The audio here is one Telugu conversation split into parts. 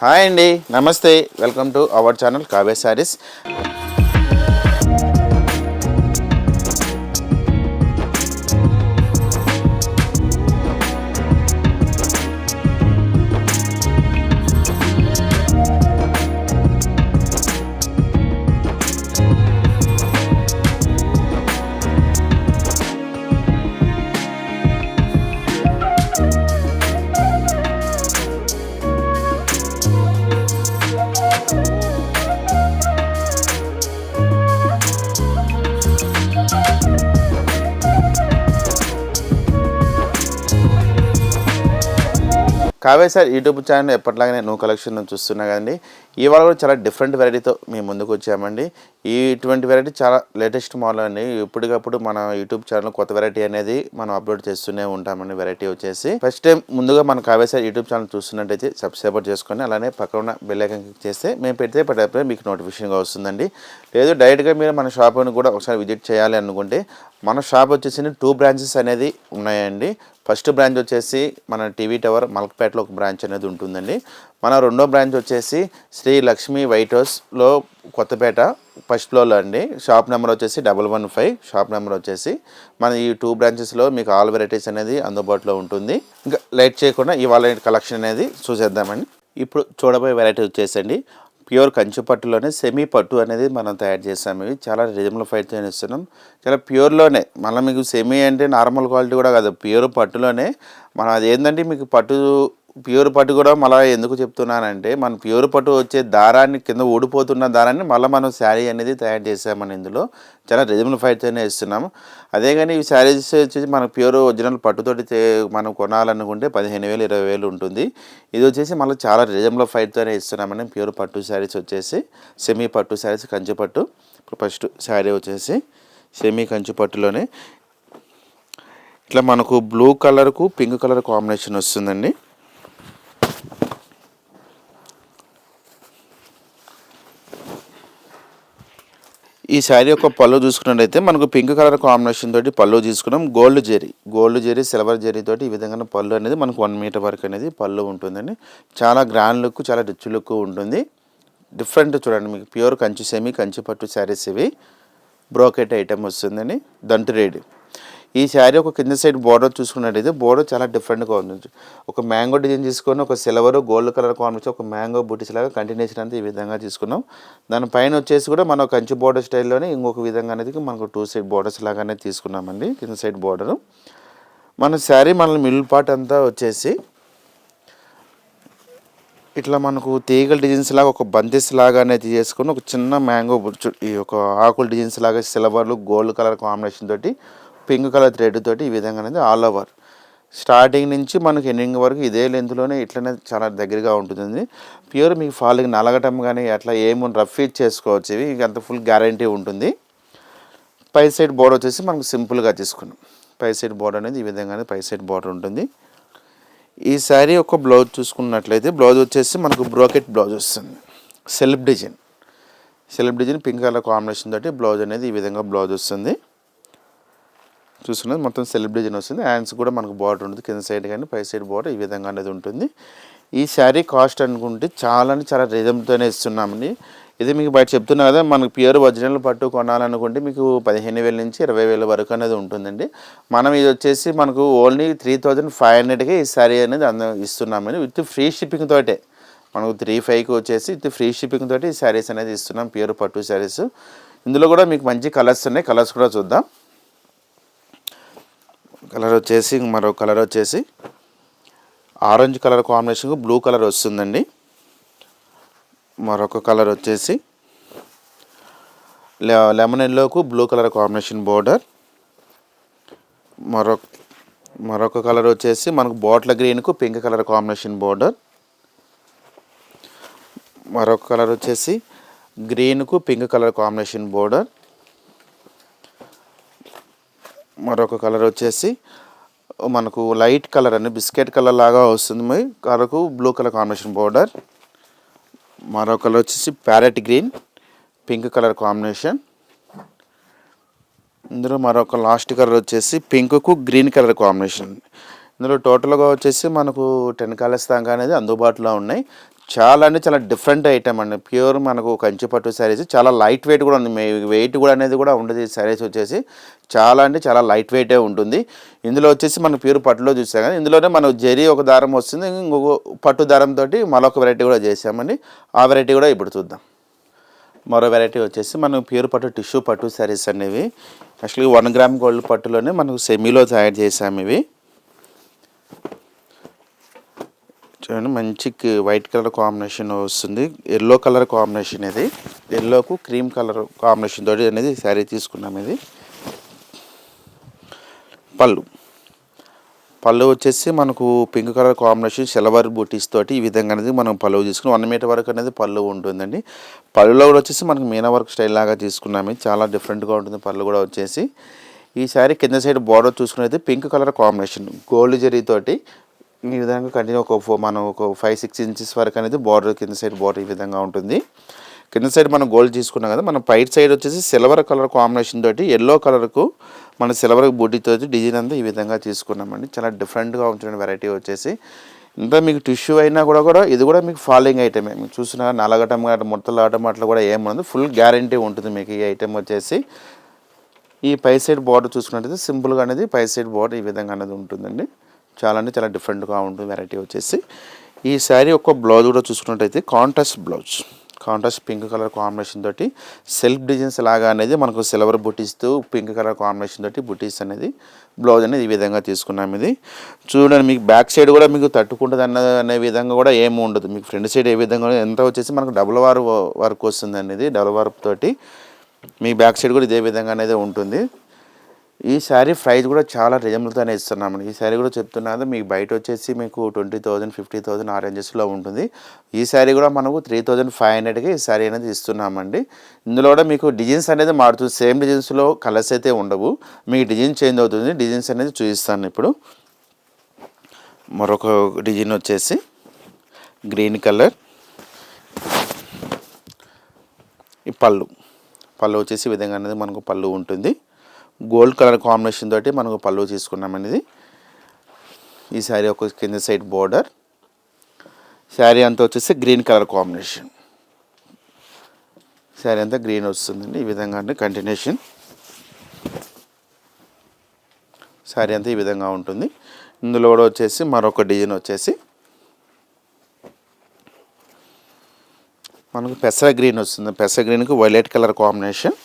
హాయ్ అండి, నమస్తే. Welcome to our channel Kavya Sarees. Kavya sir YouTube channel ఎప్పటిలాగానే న్యూ కలెక్షన్ చూస్తున్నా కదండి. ఇవాళ కూడా చాలా డిఫరెంట్ వెరైటీతో మేము ముందుకు వచ్చామండి. ఇటువంటి వెరైటీ చాలా లేటెస్ట్ మోడల్ అండి. ఇప్పటికప్పుడు మన యూట్యూబ్ ఛానల్ కొత్త వెరైటీ అనేది మనం అప్లోడ్ చేస్తూనే ఉంటామండి. వెరైటీ వచ్చేసి ఫస్ట్ టైం ముందుగా మన కావ్య సార్ యూట్యూబ్ ఛానల్ చూస్తున్నట్టయితే సబ్స్క్రైబ్ చేసుకొని అలానే పక్కన ఉన్న బెల్ ఐకాన్ క్లిక్ చేస్తే మేము పెడితే పడే మీకు నోటిఫికేషన్గా వస్తుందండి. లేదు డైరెక్ట్గా మీరు మన షాప్ని కూడా ఒకసారి విజిట్ చేయాలి అనుకుంటే మన షాప్ వచ్చేసి 2 బ్రాంచెస్ అనేది ఉన్నాయండి. ఫస్ట్ బ్రాంచ్ వచ్చేసి మన టీవీ టవర్ మలక్పేటలో ఒక బ్రాంచ్ అనేది ఉంటుందండి. మన రెండో బ్రాంచ్ వచ్చేసి శ్రీ లక్ష్మీ వైట్ హౌస్లో కొత్తపేట ఫస్ట్ ఫ్లోర్లో అండి. షాప్ నెంబర్ వచ్చేసి 115. షాప్ నెంబర్ వచ్చేసి మన ఈ 2 బ్రాంచెస్లో మీకు ఆల్ వెరైటీస్ అనేది అందుబాటులో ఉంటుంది. ఇంకా లేట్ చేయకుండా ఇవాళ కలెక్షన్ అనేది చూసేద్దామండి. ఇప్పుడు చూడబోయే వెరైటీ వచ్చేసండి ప్యూర్ కంచి పట్టులోనే సెమీ పట్టు అనేది మనం తయారు చేసాము. ఇవి చాలా రీజనబుల్ ఫైట్ ఇస్తున్నాం. చాలా ప్యూర్లోనే మళ్ళీ మీకు సెమీ అంటే నార్మల్ క్వాలిటీ కూడా కాదు, ప్యూర్ పట్టులోనే మనం అది ఏంటంటే మీకు పట్టు ప్యూర్ పట్టు కూడా మళ్ళీ ఎందుకు చెప్తున్నానంటే మన ప్యూర్ పట్టు వచ్చే దారాన్ని కింద ఊడిపోతున్న దారాన్ని మళ్ళీ మనం శారీ అనేది తయారు చేసామని ఇందులో చాలా రీజనబుల్ ఫైట్తోనే ఇస్తున్నాము. అదే కానీ ఈ శారీస్ వచ్చేసి మనకు ప్యూర్ ఒరిజినల్ పట్టుతోటి మనం కొనాలనుకుంటే 15,000 20,000 ఉంటుంది. ఇది వచ్చేసి మళ్ళీ చాలా రీజనబుల్ ఫైట్తోనే ఇస్తున్నామని ప్యూర్ పట్టు శారీస్ వచ్చేసి సెమీ పట్టు శారీస్ కంచి పట్టు. ఇప్పుడు ఫస్ట్ శారీ వచ్చేసి సెమీ కంచి పట్టులోనే ఇట్లా మనకు బ్లూ కలర్కు పింక్ కలర్ కాంబినేషన్ వస్తుందండి. ఈ శారీ యొక్క పళ్ళు చూసుకున్నట్టయితే మనకు పింక్ కలర్ కాంబినేషన్ తోటి పళ్ళు తీసుకున్నాం. గోల్డ్ జెరీ సిల్వర్ జెరీ తోటి ఈ విధంగా పళ్ళు అనేది మనకు 1 మీటర్ వరకు అనేది పళ్ళు ఉంటుందండి. చాలా గ్రాండ్ లుక్, చాలా రిచ్ లుక్ ఉంటుంది. డిఫరెంట్ చూడండి, మీకు ప్యూర్ కంచి సెమీ కంచి పట్టు శారీస్ ఇవి. బ్రోకెట్ ఐటమ్ వస్తుందండి, దంటు రేడ్. ఈ శారీ ఒక కింద సైడ్ బోర్డర్ చూసుకున్నట్టయితే బోర్డర్ చాలా డిఫరెంట్గా ఉంది. ఒక మ్యాంగో డిజైన్ తీసుకొని ఒక సిల్వర్ గోల్డ్ కలర్ కాంబినేషన్ ఒక మ్యాంగో బూటీస్ లాగా కంటిన్యూషన్ అంతా ఈ విధంగా తీసుకున్నాం. దానిపైన వచ్చేసి కూడా మనం కంచి బోర్డర్ స్టైల్లోనే ఇంకొక విధంగా అనేది మనకు 2 సైడ్ బోర్డర్స్ లాగానే తీసుకున్నామండి. కింద సైడ్ బోర్డరు మన శారీ మన మిడిల్ పార్ట్ అంతా వచ్చేసి ఇట్లా మనకు తీగల డిజైన్స్ లాగా ఒక బంతిస్ లాగా అనేది చేసుకొని ఒక చిన్న మ్యాంగో ఈ ఒక ఆకుల డిజైన్స్ లాగా సిల్వర్లు గోల్డ్ కలర్ కాంబినేషన్ తోటి పింక్ కలర్ థ్రెడ్ తోటి ఈ విధంగా అనేది ఆల్ ఓవర్ స్టార్టింగ్ నుంచి మనకి ఎండింగ్ వరకు ఇదే లెంత్లోనే ఇట్లనే చాలా దగ్గరగా ఉంటుంది. ప్యూర్ మీకు ఫాలింగ్ నలగటం కానీ అట్లా ఏమో రఫ్ చేసుకోవచ్చు. ఇవి అంత ఫుల్ గ్యారంటీ ఉంటుంది. పై సైడ్ బోర్డర్ వచ్చేసి మనకు సింపుల్గా తీసుకున్నాం. పై సైడ్ బోర్డర్ అనేది ఈ విధంగా పై సైడ్ బోర్డర్ ఉంటుంది. ఈ శారీ ఒక బ్లౌజ్ చూసుకున్నట్లయితే బ్లౌజ్ వచ్చేసి మనకు బ్రోకెట్ బ్లౌజ్ వస్తుంది. Self design pink colour combination తోటి బ్లౌజ్ అనేది ఈ విధంగా బ్లౌజ్ వస్తుంది. చూసుకున్నది మొత్తం సెల్ఫ్ డిజైన్ వస్తుంది. హ్యాండ్స్ కూడా మనకు బార్డర్ ఉంటుంది. కింద సైడ్ కానీ పై సైడ్ బార్డర్ ఈ విధంగా అనేది ఉంటుంది. ఈ శారీ కాస్ట్ అనుకుంటే చాలా రీజనబుల్తోనే ఇస్తున్నామండి. ఇది మీకు బయట చెప్తున్నా కదా, మనకు ప్యూర్ ఒరిజినల్ పట్టు కొనాలనుకుంటే మీకు 15,000 నుంచి 20,000 వరకు అనేది ఉంటుందండి. మనం ఇది వచ్చేసి మనకు ఓన్లీ 3,500కే ఈ శారీ అనేది ఇస్తున్నామండి. విత్ ఫ్రీ షిప్పింగ్ తోటే మనకు 3,500కి వచ్చేసి విత్ ఫ్రీ షిప్పింగ్ తోటి ఈ శారీస్ అనేది ఇస్తున్నాం. ప్యూర్ పట్టు శారీస్. ఇందులో కూడా మీకు మంచి కలర్స్ ఉన్నాయి. కలర్స్ కూడా చూద్దాం. కలర్ వచ్చేసి మరో కలర్ వచ్చేసి orange colour combination blue colour వస్తుందండి. మరొక కలర్ వచ్చేసి లెమన్ ఎల్లోకు బ్లూ కలర్ కాంబినేషన్ బోర్డర్. మరొక కలర్ వచ్చేసి మనకు బాటిల్ గ్రీన్కు పింక్ కలర్ కాంబినేషన్ బోర్డర్. మరొక కలర్ వచ్చేసి గ్రీన్కు పింక్ కలర్ కాంబినేషన్ బోర్డర్. మరొక కలర్ వచ్చేసి మనకు లైట్ కలర్ అని బిస్కెట్ కలర్ లాగా వస్తుంది. కలర్కు బ్లూ కలర్ కాంబినేషన్ బోర్డర్. మరొక కలర్ వచ్చేసి parrot green pink colour combination. ఇందులో మరొక లాస్ట్ కలర్ వచ్చేసి పింక్కు గ్రీన్ కలర్ కాంబినేషన్. ఇందులో టోటల్గా వచ్చేసి మనకు 10 కలర్స్ దాకా అనేది అందుబాటులో ఉన్నాయి. చాలా అంటే చాలా డిఫరెంట్ ఐటమ్ అండి. ప్యూర్ మనకు కంచి పట్టు శారీస్ చాలా లైట్ వెయిట్ కూడా ఉంది. వెయిట్ కూడా అనేది కూడా ఉండదు. ఈ శారీస్ వచ్చేసి చాలా అంటే చాలా లైట్ వెయిటే ఉంటుంది. ఇందులో వచ్చేసి మనం ప్యూర్ పట్టులో చూసాం కదా, ఇందులోనే మనకు జరీ ఒక దారం వస్తుంది, ఇంకొక పట్టు దారంతో మరొక వెరైటీ కూడా చేసామండి. ఆ వెరైటీ కూడా ఇప్పుడు చూద్దాం. మరో వెరైటీ వచ్చేసి మనం ప్యూర్ పట్టు టిష్యూ పట్టు శారీస్ అనేవి యాక్చువల్గా 1 గ్రామ్ గోల్డ్ పట్టులోనే మనకు సెమీలో తయారు చేసాము. ఇవి చూడండి, మంచి వైట్ కలర్ కాంబినేషన్ వస్తుంది, ఎల్లో కలర్ కాంబినేషన్. ఇది ఎల్లోకు క్రీమ్ కలర్ కాంబినేషన్ తోటి అనేది శారీ తీసుకున్నాం. ఇది పళ్ళు వచ్చేసి మనకు పింక్ కలర్ కాంబినేషన్ సిల్వర్ బూటీస్ తోటి ఈ విధంగా అనేది మనం పళ్ళు తీసుకుని 1 మీటర్ వరకు అనేది పళ్ళు ఉంటుందండి. పళ్ళులో కూడా వచ్చేసి మనకు మీనా వర్క్ స్టైల్ లాగా తీసుకున్నాము. చాలా డిఫరెంట్గా ఉంటుంది పళ్ళు కూడా వచ్చేసి. ఈ శారీ కింద సైడ్ బార్డర్ చూసుకునేది పింక్ కలర్ కాంబినేషన్ గోల్డ్ జరీతోటి ఈ విధంగా కంటిన్యూ మనం ఒక 5-6 ఇంచెస్ వరకు అనేది బార్డర్ కింద సైడ్ బార్డర్ ఈ విధంగా ఉంటుంది. కింద సైడ్ మనం గోల్డ్ తీసుకున్నాం కదా, మనం పైట్ సైడ్ వచ్చేసి సిల్వర్ కలర్ కాంబినేషన్ తోటి ఎల్లో కలర్కు మన సిల్వర్ బూటీతో డిజైన్ అంతా ఈ విధంగా తీసుకున్నామండి. చాలా డిఫరెంట్గా ఉంటుంది వెరైటీ వచ్చేసి. ఇంత మీకు టిష్యూ అయినా కూడా ఇది కూడా మీకు ఫాలోయింగ్ ఐటమే. మీకు చూసిన నలగటం ముడతలు ఆటం అట్లా కూడా ఏముండదు, ఫుల్ గ్యారంటీ ఉంటుంది మీకు ఈ ఐటెం వచ్చేసి. ఈ పై సైడ్ బార్డర్ చూసుకున్నట్టయితే సింపుల్గా అనేది పై సైడ్ బార్డర్ ఈ విధంగా అనేది ఉంటుందండి. చాలా అంటే చాలా డిఫరెంట్గా ఉంటుంది వెరైటీ వచ్చేసి. ఈ శారీ ఒక బ్లౌజ్ కూడా చూసుకున్నట్టయితే contrast blouse, contrast pink colour combination తోటి సెల్ఫ్ డిజైన్స్ లాగా అనేది మనకు సిల్వర్ బుటీస్తో పింక్ కలర్ కాంబినేషన్ తోటి బుటీస్ అనేది బ్లౌజ్ అనేది ఈ విధంగా తీసుకున్నాం. ఇది చూడండి, మీకు బ్యాక్ సైడ్ కూడా మీకు తట్టుకుంటుంది అనే విధంగా కూడా ఏమి ఉండదు. మీకు ఫ్రంట్ సైడ్ ఏ విధంగా ఎంత వచ్చేసి మనకు డబుల్ వర్క్ వస్తుంది అనేది, డబుల్ వర్క్ తోటి మీ బ్యాక్ సైడ్ కూడా ఇదే విధంగా అనేది ఉంటుంది. ఈ శారీ ప్రైస్ కూడా చాలా రీజనబుల్తోనే ఇస్తున్నామండి. ఈ శారీ కూడా చెప్తున్నది మీకు బయట వచ్చేసి మీకు 20,000 50,000 ఆ రేంజెస్లో ఉంటుంది. ఈ శారీ కూడా మనకు 3,500కి ఈ శారీ అనేది ఇస్తున్నామండి. ఇందులో కూడా మీకు డిజైన్స్ అనేది మారుతుంది, సేమ్ డిజైన్స్లో కలర్స్ అయితే ఉండవు, మీకు డిజైన్ చేంజ్ అవుతుంది. డిజైన్స్ అనేది చూపిస్తాను ఇప్పుడు. మరొక డిజైన్ వచ్చేసి గ్రీన్ కలర్. ఈ పళ్ళు వచ్చేసి ఈ విధంగా అనేది మనకు పళ్ళు ఉంటుంది. గోల్డ్ కలర్ కాంబినేషన్ తోటి మనకు పళ్ళు తీసుకున్నాం అనేది. ఈ శారీ ఒక కింద సైడ్ బోర్డర్. శారీ అంతా వచ్చేసి గ్రీన్ కలర్ కాంబినేషన్. శారీ అంతా గ్రీన్ వస్తుందండి ఈ విధంగా అంటే కంటిన్యూషన్. శారీ అంతా ఈ విధంగా ఉంటుంది. ఇందులో కూడా వచ్చేసి మరొక డిజైన్ వచ్చేసి మనకు పెసర గ్రీన్ వస్తుంది. పెసర గ్రీన్కి వైలెట్ కలర్ కాంబినేషన్.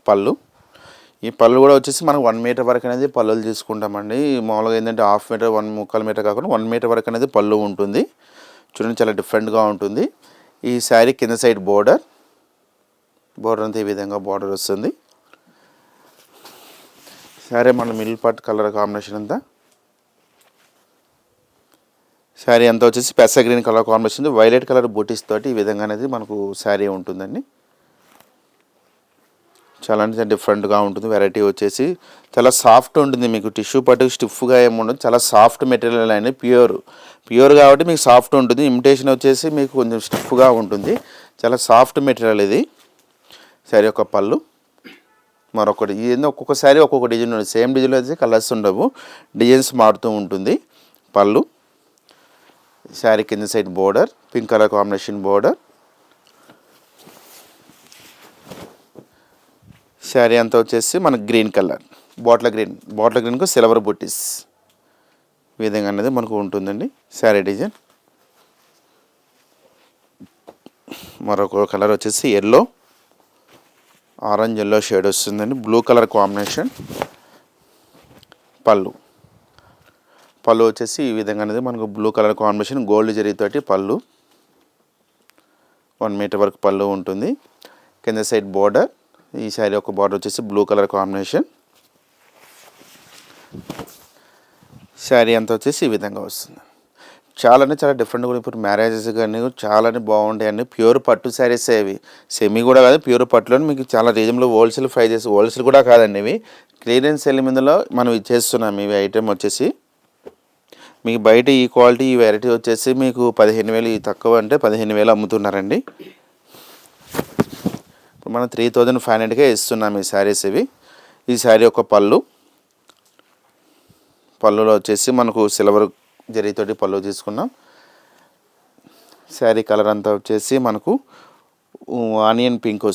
ఈ పళ్ళు కూడా వచ్చేసి మనం 1 మీటర్ వరకు అనేది పళ్ళులు తీసుకుంటామండి. మామూలుగా ఏంటంటే 1/2 మీటర్ 1/4 మీటర్ కాకుండా 1 మీటర్ వరకు అనేది పళ్ళు ఉంటుంది. చూడండి, చాలా డిఫరెంట్గా ఉంటుంది. ఈ శారీ కింద సైడ్ బోర్డర్ అంతా ఈ విధంగా బోర్డర్ వస్తుంది. శారీ మన మిడిల్ పార్ట్ కలర్ కాంబినేషన్ అంతా. శారీ అంతా వచ్చేసి పెసర green colour combination, violet colour బూటీస్ తోటి ఈ విధంగా అనేది మనకు శారీ ఉంటుందండి. చాలా అంటే డిఫరెంట్గా ఉంటుంది. వెరైటీ వచ్చేసి చాలా సాఫ్ట్ ఉంటుంది. మీకు టిష్యూ పట్టు స్టిఫ్గా ఏముండదు, చాలా సాఫ్ట్ మెటీరియల్ అనేది ప్యూర్ కాబట్టి మీకు సాఫ్ట్ ఉంటుంది. ఇమిటేషన్ వచ్చేసి మీకు కొంచెం స్టిఫ్గా ఉంటుంది. చాలా సాఫ్ట్ మెటీరియల్ ఇది. శారీ యొక్క పళ్ళు మరొకటి. ఇది ఒక్కొక్క శారీ ఒక్కొక్క డిజైన్ ఉంటుంది. సేమ్ డిజైన్లో అయితే కలర్స్ ఉండవు, డిజైన్స్ మారుతూ ఉంటుంది. పళ్ళు, శారీ కింద side border pink colour combination border. Sari అంతా వచ్చేసి మనకు గ్రీన్ కలర్ బాటిల్ గ్రీన్కు సిల్వర్ బుట్టీస్ ఈ విధంగా అనేది మనకు ఉంటుందండి శారీ డిజైన్. మరొక కలర్ వచ్చేసి ఎల్లో, ఆరెంజ్ ఎల్లో షేడ్ వస్తుందండి. Blue colour combination. పళ్ళు వచ్చేసి ఈ విధంగా అనేది మనకు బ్లూ కలర్ కాంబినేషన్ గోల్డ్ జరీతోటి పళ్ళు 1 మీటర్ వరకు పళ్ళు ఉంటుంది. కింద సైడ్ బోర్డర్. ఈ శారీ ఒక బార్డర్ వచ్చేసి బ్లూ కలర్ కాంబినేషన్. శారీ అంతా వచ్చేసి ఈ విధంగా వస్తుంది. చాలా డిఫరెంట్గా కూడా ఇప్పుడు మ్యారేజెస్ కానీ చాలా బాగుంటాయండి. ప్యూర్ పట్టు శారీస్ అవి, సెమీ కూడా కాదు, ప్యూర్ పట్టులో మీకు చాలా రీజనబుల్ హోల్సేల్ ప్రైజెస్, హోల్సేల్ కూడా కాదండి ఇవి, క్లియరెన్స్ సెల్ మీదలో మనం ఇచ్చేస్తున్నాం. ఇవి ఐటెం వచ్చేసి మీకు బయట ఈ క్వాలిటీ ఈ వెరైటీ వచ్చేసి మీకు 15,000, తక్కువ అంటే 15,000 అమ్ముతున్నారండి. ఇప్పుడు మనం 3,500కే ఇస్తున్నాం ఈ శారీస్ ఇవి. ఈ శారీ ఒక పళ్ళులో వచ్చేసి మనకు సిల్వర్ జరీతోటి పళ్ళు తీసుకున్నాం. శారీ కలర్ అంతా వచ్చేసి మనకు ఆనియన్ పింక్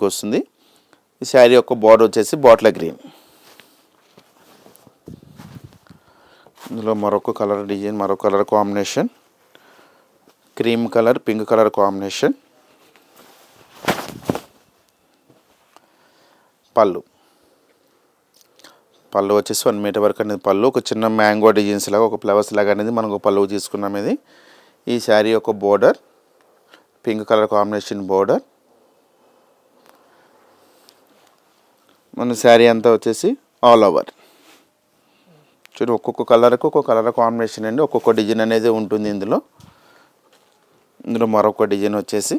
వస్తుంది. ఈ శారీ యొక్క బార్డర్ వచ్చేసి బాటిల్ గ్రీన్. ఇందులో మరొక కలర్ డిజైన్, మరొక colour combination, cream colour, pink colour combination. పళ్ళు వచ్చేసి 1 మీటర్ వరకు అనేది పళ్ళు. ఒక చిన్న మ్యాంగో డిజైన్స్ లాగా, ఒక ఫ్లవర్స్ లాగా అనేది మనం ఒక పళ్ళు తీసుకున్నాం. ఇది ఈ శారీ యొక్క border pink colour combination border. మన శారీ అంతా వచ్చేసి ఆల్ ఓవర్ చూడండి, ఒక్కొక్క కలర్కు ఒక్కొక్క కలర్ కాంబినేషన్ అండి, ఒక్కొక్క డిజైన్ అనేది ఉంటుంది. ఇందులో మరొక డిజైన్ వచ్చేసి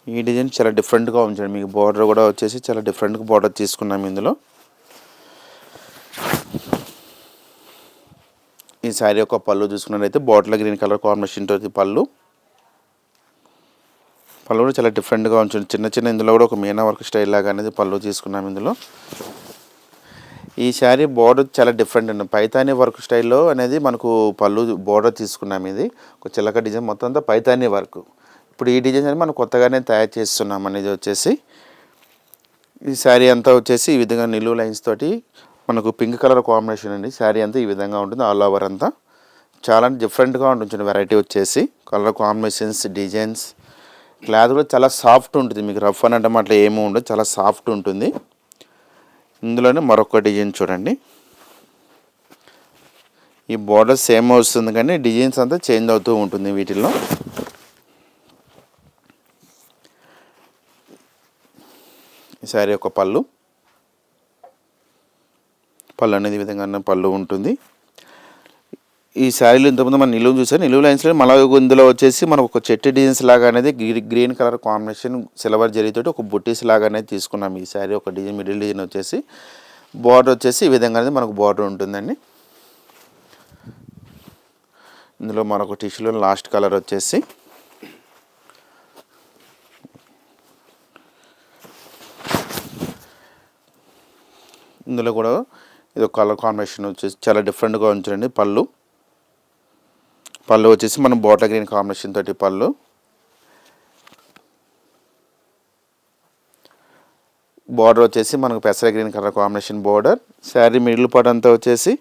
ఈ డిజైన్ చాలా డిఫరెంట్గా ఉంచండి. మీకు బార్డర్ కూడా వచ్చేసి చాలా డిఫరెంట్గా బార్డర్ తీసుకున్నాం. ఇందులో ఈ శారీ యొక్క పళ్ళు చూసుకున్నట్లయితే బాటిల్ గ్రీన్ కలర్ కాంబినేషన్ తోటి పళ్ళు కూడా చాలా డిఫరెంట్గా ఉంచండి. చిన్న ఇందులో కూడా ఒక మీనా వర్క్ స్టైల్ లాగా అనేది పళ్ళు తీసుకున్నాం. ఇందులో ఈ శారీ బార్డర్ చాలా డిఫరెంట్ అండి. పైతానీ వర్క్ స్టైల్లో అనేది మనకు పళ్ళు బార్డర్ తీసుకున్నాం. ఇది ఒక చిలక డిజైన్, మొత్తం అంతా పైతానీ వర్క్. ఇప్పుడు ఈ డిజైన్ అనేది మనం కొత్తగానే తయారు చేస్తున్నాం అనేది వచ్చేసి. ఈ శారీ అంతా వచ్చేసి ఈ విధంగా నిలువు లైన్స్ తోటి మనకు పింక్ కలర్ కాంబినేషన్ అండి. శారీ అంతా ఈ విధంగా ఉంటుంది, ఆల్ ఓవర్ అంతా చాలా డిఫరెంట్గా ఉంటుంది. వెరైటీ వచ్చేసి కలర్ కాంబినేషన్స్, డిజైన్స్, క్లాత్ కూడా చాలా సాఫ్ట్ ఉంటుంది. మీకు రఫ్ అని అంటే అట్లా ఏమీ ఉండదు, చాలా సాఫ్ట్ ఉంటుంది. ఇందులోనే మరొక డిజైన్ చూడండి. ఈ బార్డర్ సేమ్ వస్తుంది కానీ డిజైన్స్ అంతా చేంజ్ అవుతూ ఉంటుంది వీటిల్లో. ఈ శారీ యొక్క పళ్ళు అనేది ఈ విధంగా పళ్ళు ఉంటుంది. ఈ శారీలో ఇంతకుముందు మనం నిలువు చూసాం, నిలువు లైన్స్లో మళ్ళీ ఇందులో వచ్చేసి మనకు ఒక చెట్టు డిజైన్స్ లాగా అనేది గ్రీన్ కలర్ కాంబినేషన్ సిల్వర్ జరీతోటి ఒక బుట్టీస్ లాగా అనేది తీసుకున్నాం. ఈ శారీ ఒక డిజైన్, మిడిల్ డిజైన్ వచ్చేసి బార్డర్ వచ్చేసి ఈ విధంగా అనేది మనకు బార్డర్ ఉంటుందండి. ఇందులో మనకు టిష్యూలో లాస్ట్ కలర్ వచ్చేసి ఇందులో కూడా ఇది ఒక కలర్ కాంబినేషన్ వచ్చేసి చాలా డిఫరెంట్గా ఉంచండి. పళ్ళు వచ్చేసి మనం బాటిల్ గ్రీన్ కాంబినేషన్ తోటి పళ్ళు. బార్డర్ వచ్చేసి మనకు పెసర green colour combination border. Sari middle part అంతా వచ్చేసి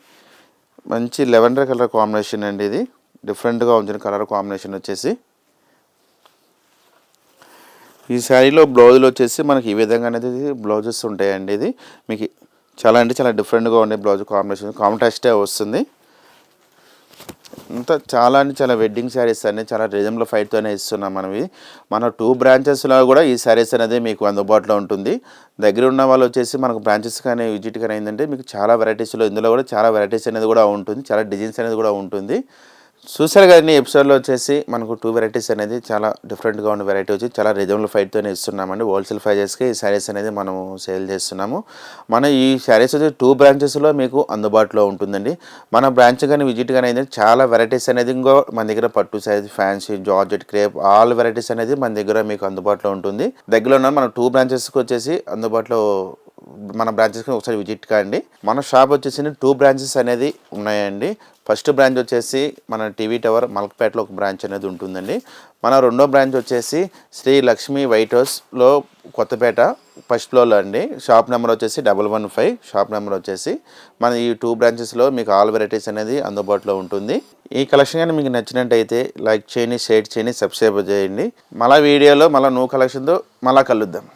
మంచి లెవెండర్ కలర్ కాంబినేషన్ అండి. ఇది డిఫరెంట్గా ఉంచిన కలర్ కాంబినేషన్ వచ్చేసి. ఈ శారీలో బ్లౌజులు వచ్చేసి మనకి ఈ విధంగా అనేది బ్లౌజెస్ ఉంటాయండి. ఇది మీకు చాలా డిఫరెంట్గా ఉండే బ్లౌజ్ కాంబినేషన్, కాంట్రాస్టే వస్తుంది. అంతా చాలా వెడ్డింగ్ శారీస్ అన్నీ చాలా రీజనబుల్ ఫైట్తోనే ఇస్తున్నాం. మన 2 బ్రాంచెస్లో కూడా ఈ శారీస్ అనేది మీకు అందుబాటులో ఉంటుంది. దగ్గర ఉన్న వాళ్ళు వచ్చేసి మనకు బ్రాంచెస్ కానీ విజిట్ కానీ అయిందంటే మీకు చాలా వెరైటీస్లో, ఇందులో కూడా చాలా వెరైటీస్ అనేది కూడా ఉంటుంది, చాలా డిజైన్స్ అనేది కూడా ఉంటుంది. చూసారు కదండి, ఎపిసోడ్లో వచ్చేసి మనకు 2 వెరైటీస్ అనేది చాలా డిఫరెంట్గా ఉన్న వెరైటీ వచ్చి చాలా రీజనబుల్ ఫైట్తోనే ఇస్తున్నామండి. హోల్సేల్ ప్రైజెస్కి ఈ శారీస్ అనేది మనము సేల్ చేస్తున్నాము. మన ఈ శారీస్ వచ్చి 2 బ్రాంచెస్లో మీకు అందుబాటులో ఉంటుందండి. మన బ్రాంచ్ కానీ విజిట్ కానీ అయితే చాలా వెరైటీస్ అనేది ఇంకో మన దగ్గర పట్టు size, fancy, georgette, crepe all varieties అనేది మన దగ్గర మీకు అందుబాటులో ఉంటుంది. దగ్గరలో ఉన్న మన 2 బ్రాంచెస్కి వచ్చేసి అందుబాటులో మన బ్రాంచెస్కి ఒకసారి విజిట్ కాండి. మన షాప్ వచ్చేసి 2 బ్రాంచెస్ అనేది ఉన్నాయండి. ఫస్ట్ బ్రాంచ్ వచ్చేసి మన టీవీ టవర్ మల్క్పేటలో ఒక బ్రాంచ్ అనేది ఉంటుందండి. మన రెండో బ్రాంచ్ వచ్చేసి శ్రీ లక్ష్మీ వైట్ హౌస్లో కొత్తపేట ఫస్ట్ ఫ్లోర్లో అండి. షాప్ నెంబర్ వచ్చేసి 115. షాప్ నెంబర్ వచ్చేసి మన ఈ 2 బ్రాంచెస్లో మీకు ఆల్ వెరైటీస్ అనేది అందుబాటులో ఉంటుంది. ఈ కలెక్షన్ కానీ మీకు నచ్చినట్టయితే లైక్ చేయండి, షేర్ చేయండి, సబ్స్క్రైబ్ చేయండి. మళ్ళీ వీడియోలో మళ్ళీ న్యూ కలెక్షన్తో మళ్ళీ కలుద్దాం.